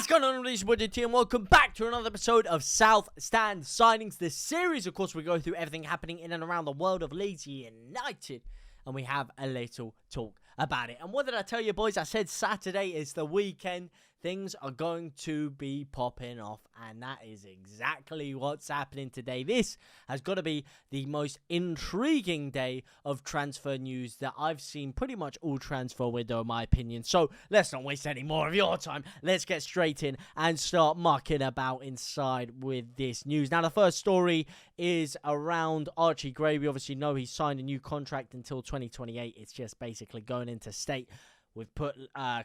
What's going on, Leeds United team? Welcome back to another episode of South Stand Signings. This series, of course, we go through everything happening in and around the world of Leeds United, and we have a little talk about it. And what did I tell you, boys? I said Saturday is the weekend. Things are going to be popping off, and that is exactly what's happening today. This has got to be the most intriguing day of transfer news that I've seen pretty much all transfer window, in my opinion. So let's not waste any more of your time. Let's get straight in and start mucking about inside with this news. Now, the first story is around Archie Gray. We obviously know he signed a new contract until 2028. It's just basically going into state. We've put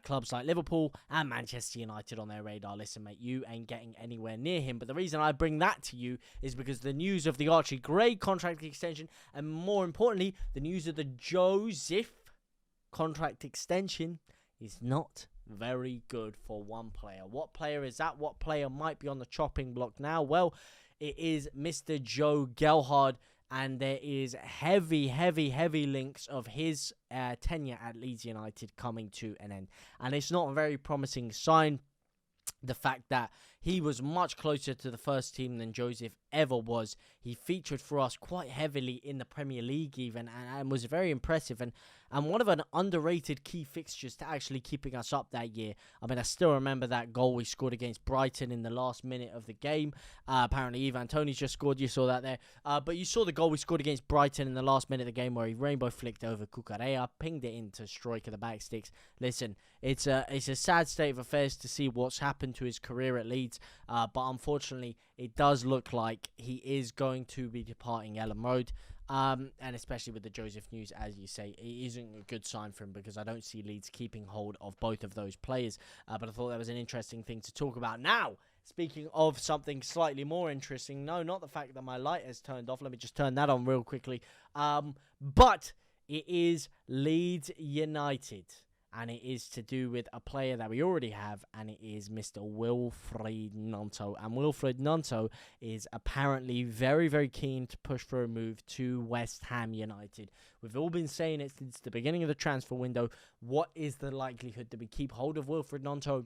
clubs like Liverpool and Manchester United on their radar. Listen, mate, you ain't getting anywhere near him. But the reason I bring that to you is because the news of the Archie Gray contract extension, and more importantly, the news of the Joseph contract extension is not very good for one player. What player is that? What player might be on the chopping block now? Well, it is Mr. Joe Gelhardt. And there is heavy links of his tenure at Leeds United coming to an end. And it's not a very promising sign. The fact that he was much closer to the first team than Joseph ever was. He featured for us quite heavily in the Premier League even, and was very impressive. And one of an underrated key fixtures to actually keeping us up that year. I mean, I still remember that goal we scored against Brighton in the last minute of the game. Apparently, Ivan Toney's just scored. You saw that there. But you saw the goal we scored against Brighton in the last minute of the game where he rainbow flicked over Cucurella, pinged it into striker the back sticks. Listen, it's a sad state of affairs to see what's happened to his career at Leeds. But unfortunately, it does look like he is going to be departing Ellen Road. And especially with the Joseph news, as you say, it isn't a good sign for him because I don't see Leeds keeping hold of both of those players. But I thought that was an interesting thing to talk about. Now, speaking of something slightly more interesting, no, not the fact that my light has turned off. Let me just turn that on real gnocly. But it is Leeds United. And it is to do with a player that we already have, and it is Mr. Wilfred Ndidi. And Wilfred Ndidi is apparently very keen to push for a move to West Ham United. We've all been saying it since the beginning of the transfer window. What is the likelihood that we keep hold of Wilfred Ndidi?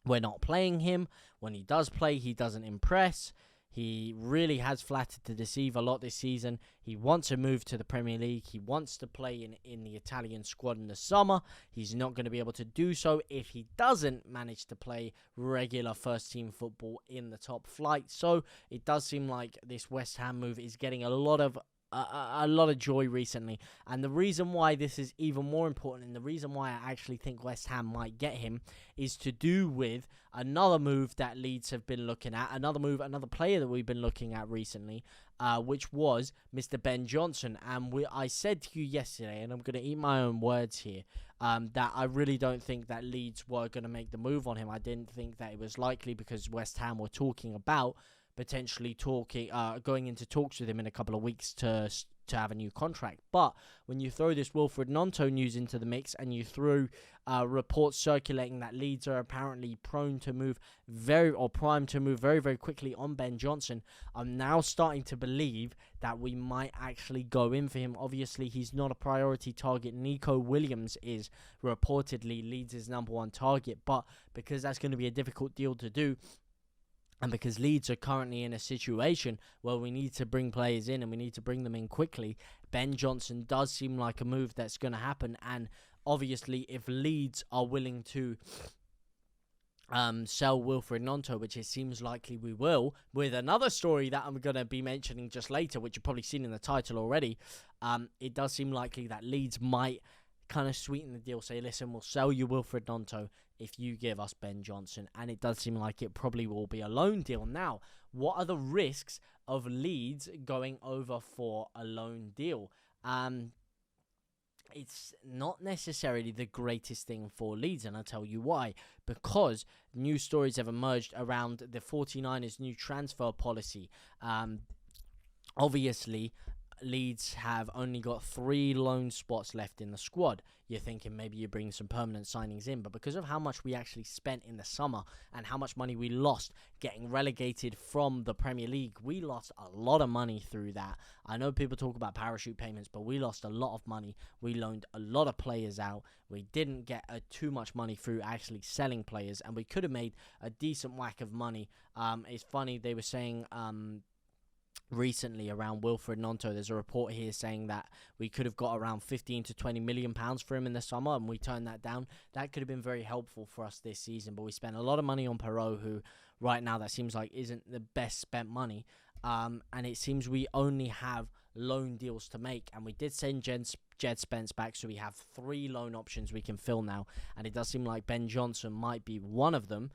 We're not playing him. When he does play, he doesn't impress. He really has flattered to deceive a lot this season. He wants to move to the Premier League. He wants to play in the Italian squad in the summer. He's not going to be able to do so if he doesn't manage to play regular first-team football in the top flight. So it does seem like this West Ham move is getting a lot of joy recently. And the reason why this is even more important, and the reason why I actually think West Ham might get him, is to do with another move that Leeds have been looking at, another player that we've been looking at recently, which was Mr. Ben Johnson. And I said to you yesterday, and I'm going to eat my own words here, that I really don't think that Leeds were going to make the move on him. I didn't think that it was likely because West Ham were talking about potentially going into talks with him in a couple of weeks to have a new contract. But when you throw this Wilfred Ndidi news into the mix, and you throw reports circulating that Leeds are apparently primed to move very quickly on Ben Johnson, I'm now starting to believe that we might actually go in for him. Obviously, he's not a priority target. Neco Williams is reportedly Leeds' #1 target, but because that's going to be a difficult deal to do, and because Leeds are currently in a situation where we need to bring players in and we need to bring them in quickly, Ben Johnson does seem like a move that's going to happen. And obviously, if Leeds are willing to sell Wilfred Ndidi, which it seems likely we will, with another story that I'm going to be mentioning just later, which you've probably seen in the title already, it does seem likely that Leeds might kind of sweeten the deal, say, listen, we'll sell you Wilfred Ndidi if you give us Ben Johnson. And it does seem like it probably will be a loan deal. Now, what are the risks of Leeds going over for a loan deal? It's not necessarily the greatest thing for Leeds, and I'll tell you why. Because new stories have emerged around the 49ers' new transfer policy. Obviously, Leeds have only got 3 loan spots left in the squad. You're thinking maybe you bring some permanent signings in, but because of how much we actually spent in the summer and how much money we lost getting relegated from the Premier League, we lost a lot of money through that. I know people talk about parachute payments, but we lost a lot of money. We loaned a lot of players out. We didn't get too much money through actually selling players, and we could have made a decent whack of money. It's funny, they were saying recently around Wilfred Ndidi, there's a report here saying that we could have got around 15 to 20 million pounds for him in the summer, and we turned that down. That could have been very helpful for us this season, but we spent a lot of money on Perot, who right now that seems like isn't the best spent money, and it seems we only have loan deals to make, and we did send Djed Spence back, so we have 3 loan options we can fill now, and it does seem like Ben Johnson might be one of them,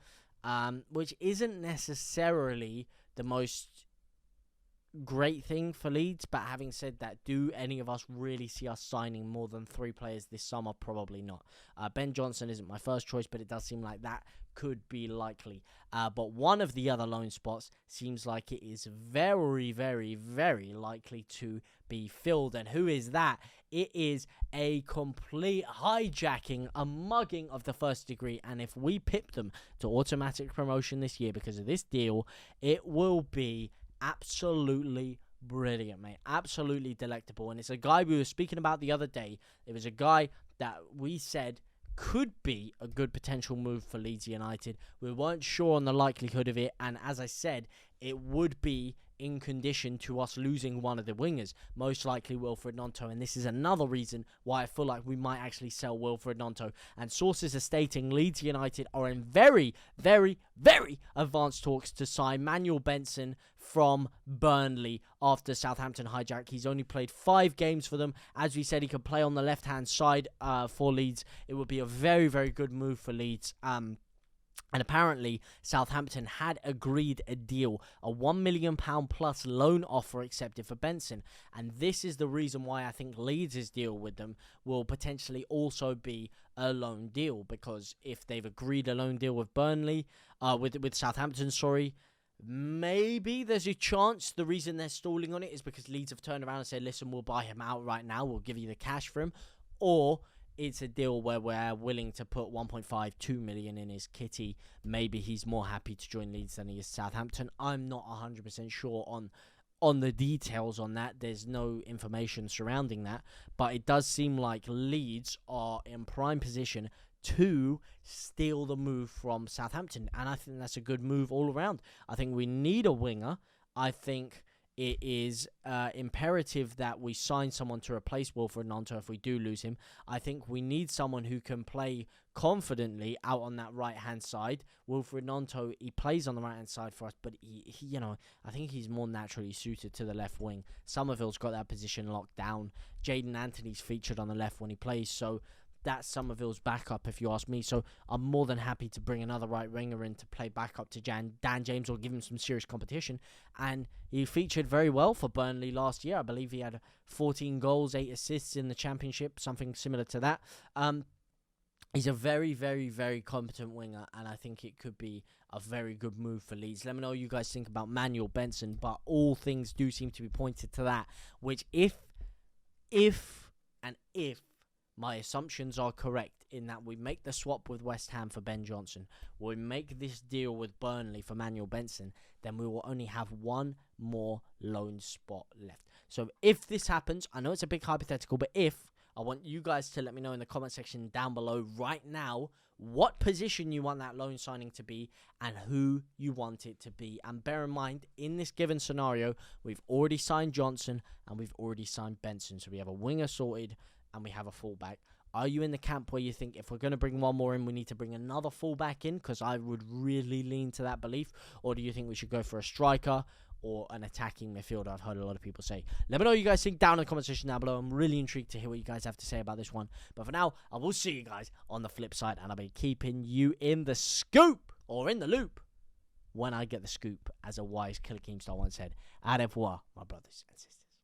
which isn't necessarily the most great thing for Leeds. But having said that, do any of us really see us signing more than 3 players this summer? Probably not. Ben Johnson isn't my first choice, but it does seem like that could be likely. But one of the other loan spots seems like it is very, very, very likely to be filled. And who is that? It is a complete hijacking, a mugging of the first degree. And if we pip them to automatic promotion this year because of this deal, it will be absolutely brilliant, mate. Absolutely delectable. And it's a guy we were speaking about the other day. It was a guy that we said could be a good potential move for Leeds United. We weren't sure on the likelihood of it, and as I said, it would be in condition to us losing one of the wingers, most likely Wilfred Ndidi, and this is another reason why I feel like we might actually sell Wilfred Ndidi. And sources are stating Leeds United are in very, very, very advanced talks to sign Manuel Benson from Burnley after Southampton hijack. He's only played 5 games for them. As we said, he could play on the left-hand side for Leeds. It would be a very, very good move for Leeds. And apparently, Southampton had agreed a deal, a £1 million plus loan offer accepted for Benson. And this is the reason why I think Leeds' deal with them will potentially also be a loan deal. Because if they've agreed a loan deal with Burnley, with Southampton, maybe there's a chance the reason they're stalling on it is because Leeds have turned around and said, listen, we'll buy him out right now. We'll give you the cash for him. Or it's a deal where we're willing to put 1.52 million in his kitty. Maybe he's more happy to join Leeds than he is Southampton. I'm not 100% sure on the details on that. There's no information surrounding that. But it does seem like Leeds are in prime position to steal the move from Southampton. And I think that's a good move all around. I think we need a winger. I think it is imperative that we sign someone to replace Wilfred Ndidi if we do lose him. I think we need someone who can play confidently out on that right-hand side. Wilfred Ndidi, he plays on the right-hand side for us, but he I think he's more naturally suited to the left wing. Somerville's got that position locked down. Jaden Anthony's featured on the left when he plays, so that's Somerville's backup, if you ask me. So I'm more than happy to bring another right winger in to play backup to Dan James or give him some serious competition. And he featured very well for Burnley last year. I believe he had 14 goals, 8 assists in the Championship, something similar to that. He's a very, very, very competent winger, and I think it could be a very good move for Leeds. Let me know what you guys think about Manuel Benson, but all things do seem to be pointed to that, which if my assumptions are correct in that we make the swap with West Ham for Ben Johnson, we make this deal with Burnley for Manuel Benson, then we will only have one more loan spot left. So if this happens, I know it's a big hypothetical, but if, I want you guys to let me know in the comment section down below right now what position you want that loan signing to be and who you want it to be. And bear in mind, in this given scenario, we've already signed Johnson and we've already signed Benson. So we have a winger sorted and we have a fullback. Are you in the camp where you think if we're going to bring one more in, we need to bring another fullback in? Because I would really lean to that belief. Or do you think we should go for a striker or an attacking midfielder? I've heard a lot of people say. Let me know what you guys think down in the comment section down below. I'm really intrigued to hear what you guys have to say about this one. But for now, I will see you guys on the flip side. And I'll be keeping you in the scoop or in the loop when I get the scoop, as a wise Killer Keemstar once said. Au revoir, my brothers and sisters.